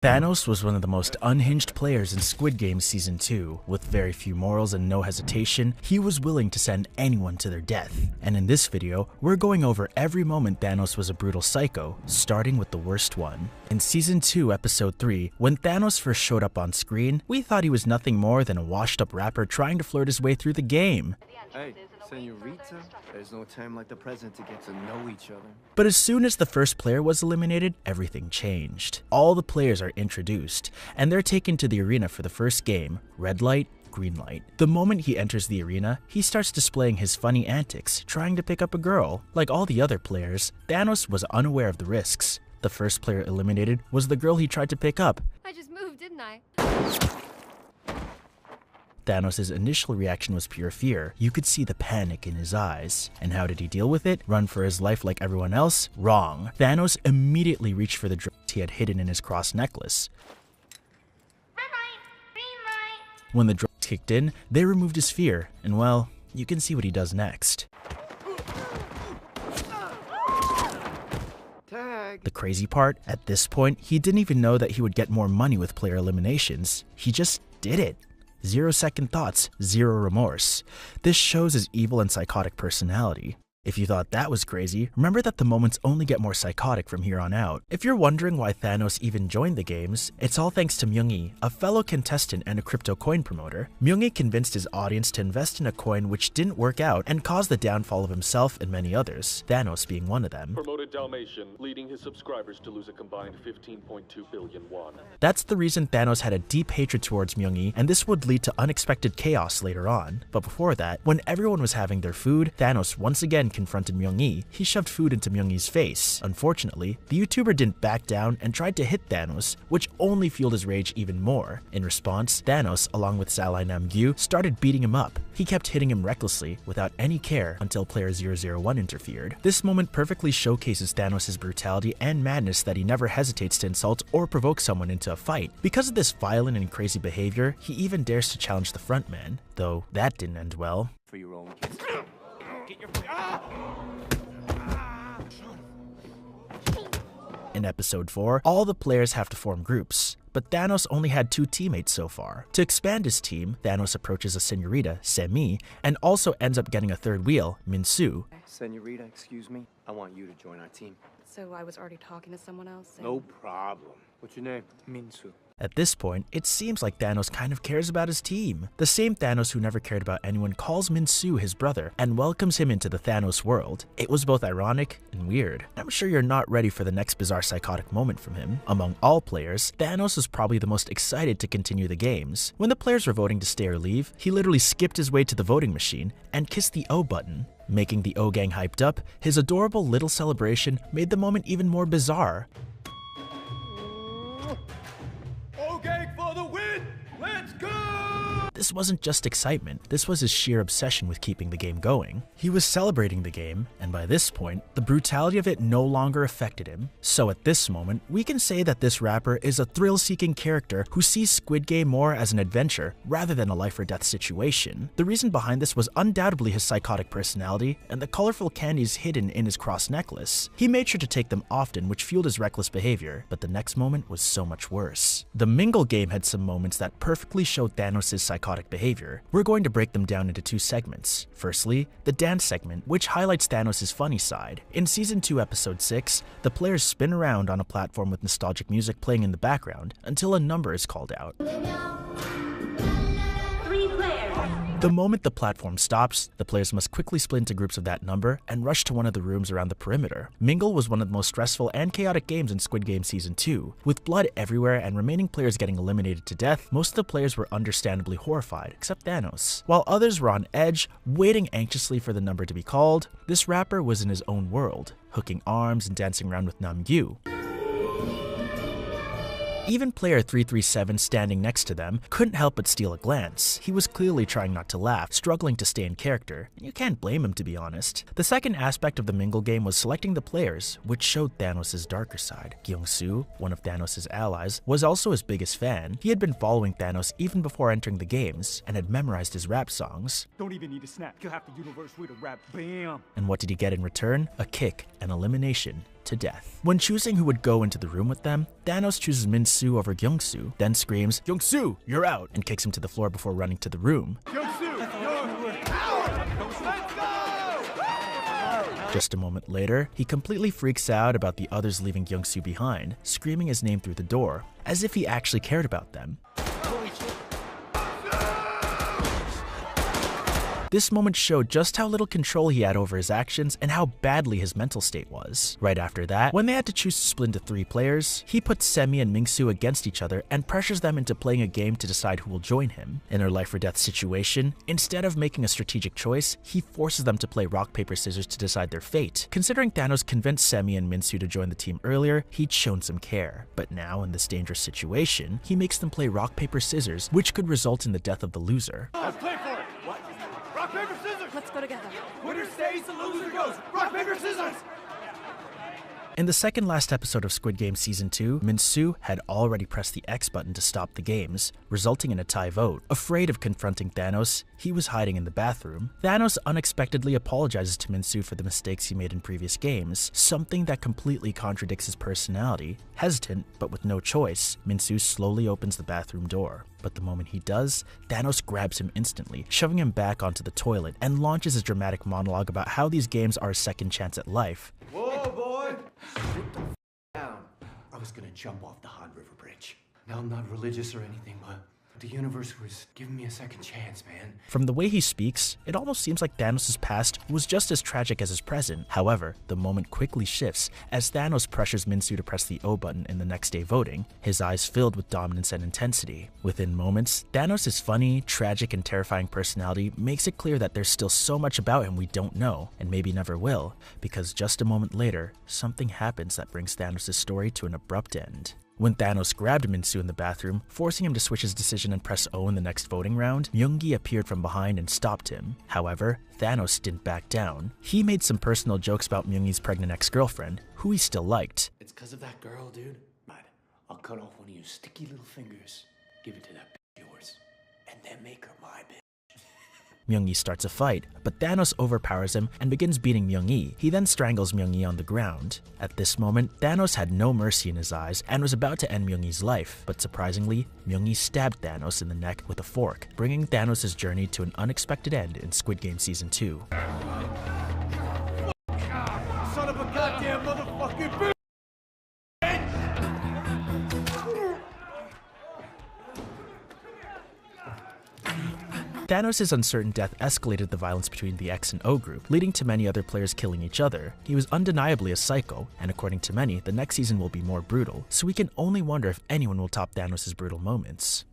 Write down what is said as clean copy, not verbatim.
Thanos was one of the most unhinged players in Squid Game Season 2. With very few morals and no hesitation, he was willing to send anyone to their death. And in this video, we're going over every moment Thanos was a brutal psycho, starting with the worst one. In Season 2, Episode 3, when Thanos first showed up on screen, we thought he was nothing more than a washed-up rapper trying to flirt his way through the game. Hey, senorita, there's no time like the present to get to know each other. But as soon as the first player was eliminated, everything changed. All the players are introduced, and they're taken to the arena for the first game, red light, green light. The moment he enters the arena, he starts displaying his funny antics, trying to pick up a girl. Like all the other players, Thanos was unaware of the risks. The first player eliminated was the girl he tried to pick up. I just moved, didn't I? Thanos' initial reaction was pure fear. You could see the panic in his eyes. And how did he deal with it? Run for his life like everyone else? Wrong. Thanos immediately reached for the drugs he had hidden in his cross necklace. Red light, green light. When the drugs kicked in, they removed his fear, and well, you can see what he does next. Tag. The crazy part, at this point, he didn't even know that he would get more money with player eliminations. He just did it. 0 second thoughts, 0 remorse. This shows his evil and psychotic personality. If you thought that was crazy, remember that the moments only get more psychotic from here on out. If you're wondering why Thanos even joined the games, it's all thanks to Myung-hee, a fellow contestant and a crypto coin promoter. Myung-hee convinced his audience to invest in a coin which didn't work out and caused the downfall of himself and many others, Thanos being one of them. Promoted Dalmatian, leading his subscribers to lose a combined 15.2 billion won. That's the reason Thanos had a deep hatred towards Myung-hee, and this would lead to unexpected chaos later on. But before that, when everyone was having their food, Thanos once again confronted Myung-hee. He shoved food into Myung-hee's face. Unfortunately, the YouTuber didn't back down and tried to hit Thanos, which only fueled his rage even more. In response, Thanos, along with ally Namgyu, started beating him up. He kept hitting him recklessly, without any care, until player 001 interfered. This moment perfectly showcases Thanos' brutality and madness that he never hesitates to insult or provoke someone into a fight. Because of this violent and crazy behavior, he even dares to challenge the frontman, though that didn't end well. For your own kids. Get your... In Episode 4, all the players have to form groups, but Thanos only had 2 teammates so far. To expand his team, Thanos approaches a senorita, Semi, and also ends up getting a third wheel, Min-Soo. Senorita, excuse me. I want you to join our team. So I was already talking to someone else? No problem. What's your name? Min-Soo. At this point, it seems like Thanos kind of cares about his team. The same Thanos who never cared about anyone calls Min-Soo his brother and welcomes him into the Thanos world. It was both ironic and weird. I'm sure you're not ready for the next bizarre psychotic moment from him. Among all players, Thanos was probably the most excited to continue the games. When the players were voting to stay or leave, he literally skipped his way to the voting machine and kissed the O button. Making the O gang hyped up, his adorable little celebration made the moment even more bizarre. Okay, for the win! Let's go! This wasn't just excitement, this was his sheer obsession with keeping the game going. He was celebrating the game, and by this point, the brutality of it no longer affected him. So at this moment, we can say that this rapper is a thrill-seeking character who sees Squid Game more as an adventure rather than a life-or-death situation. The reason behind this was undoubtedly his psychotic personality and the colorful candies hidden in his cross necklace. He made sure to take them often, which fueled his reckless behavior, but the next moment was so much worse. The Mingle game had some moments that perfectly showed Thanos' psychotic behavior. We're going to break them down into 2 segments. Firstly, the dance segment, which highlights Thanos' funny side. In Season 2, Episode 6, the players spin around on a platform with nostalgic music playing in the background until a number is called out. 3 players. The moment the platform stops, the players must quickly split into groups of that number and rush to one of the rooms around the perimeter. Mingle was one of the most stressful and chaotic games in Squid Game Season 2. With blood everywhere and remaining players getting eliminated to death, most of the players were understandably horrified, except Thanos. While others were on edge, waiting anxiously for the number to be called, this rapper was in his own world, hooking arms and dancing around with Namgyu. Even player 337 standing next to them couldn't help but steal a glance. He was clearly trying not to laugh, struggling to stay in character, and you can't blame him to be honest. The second aspect of the Mingle game was selecting the players, which showed Thanos' darker side. Kyung-soo, one of Thanos' allies, was also his biggest fan. He had been following Thanos even before entering the games, and had memorized his rap songs. Don't even need a snap, kill half the universe with a rap, bam! And what did he get in return? A kick, an elimination. to death. When choosing who would go into the room with them, Thanos chooses Min-soo over Kyung-soo, then screams, "Kyung-soo, you're out!" and kicks him to the floor before running to the room. Just a moment later, he completely freaks out about the others leaving Kyung-soo behind, screaming his name through the door, as if he actually cared about them. This moment showed just how little control he had over his actions and how badly his mental state was. Right after that, when they had to choose to split into 3 players, he puts Semi and Ming-soo against each other and pressures them into playing a game to decide who will join him. In their life or death situation, instead of making a strategic choice, he forces them to play rock, paper, scissors to decide their fate. Considering Thanos convinced Semi and Min-soo to join the team earlier, he'd shown some care. But now, in this dangerous situation, he makes them play rock, paper, scissors, which could result in the death of the loser. Let's play for it. What? Rock, paper, scissors! Let's go together. Winner stays, the loser goes. Rock, paper, scissors! In the second last episode of Squid Game Season 2, Min-soo had already pressed the X button to stop the games, resulting in a tie vote. Afraid of confronting Thanos, he was hiding in the bathroom. Thanos unexpectedly apologizes to Min-soo for the mistakes he made in previous games, something that completely contradicts his personality. Hesitant, but with no choice, Min-soo slowly opens the bathroom door. But the moment he does, Thanos grabs him instantly, shoving him back onto the toilet, and launches a dramatic monologue about how these games are a second chance at life. Whoa, boy! Sit the down. I was gonna jump off the Han River Bridge. Now, I'm not religious or anything, but the universe was giving me a second chance, man. From the way he speaks, it almost seems like Thanos' past was just as tragic as his present. However, the moment quickly shifts as Thanos pressures Min-soo to press the O button in the next day voting, his eyes filled with dominance and intensity. Within moments, Thanos' funny, tragic, and terrifying personality makes it clear that there's still so much about him we don't know, and maybe never will, because just a moment later, something happens that brings Thanos' story to an abrupt end. When Thanos grabbed Min-soo in the bathroom, forcing him to switch his decision and press O in the next voting round, Myung-gi appeared from behind and stopped him. However, Thanos didn't back down. He made some personal jokes about Myung-gi's pregnant ex-girlfriend, who he still liked. It's because of that girl, dude. I'll cut off one of your sticky little fingers, give it to that bitch of yours, and then make her my bitch. Myung-gi starts a fight, but Thanos overpowers him and begins beating Myung-gi. He then strangles Myung-gi on the ground. At this moment, Thanos had no mercy in his eyes and was about to end Myung-gi's life, but surprisingly, Myung-gi stabbed Thanos in the neck with a fork, bringing Thanos' journey to an unexpected end in Squid Game Season 2. Son of a goddamn motherfucking bitch! Thanos' uncertain death escalated the violence between the X and O group, leading to many other players killing each other. He was undeniably a psycho, and according to many, the next season will be more brutal, so we can only wonder if anyone will top Thanos' brutal moments.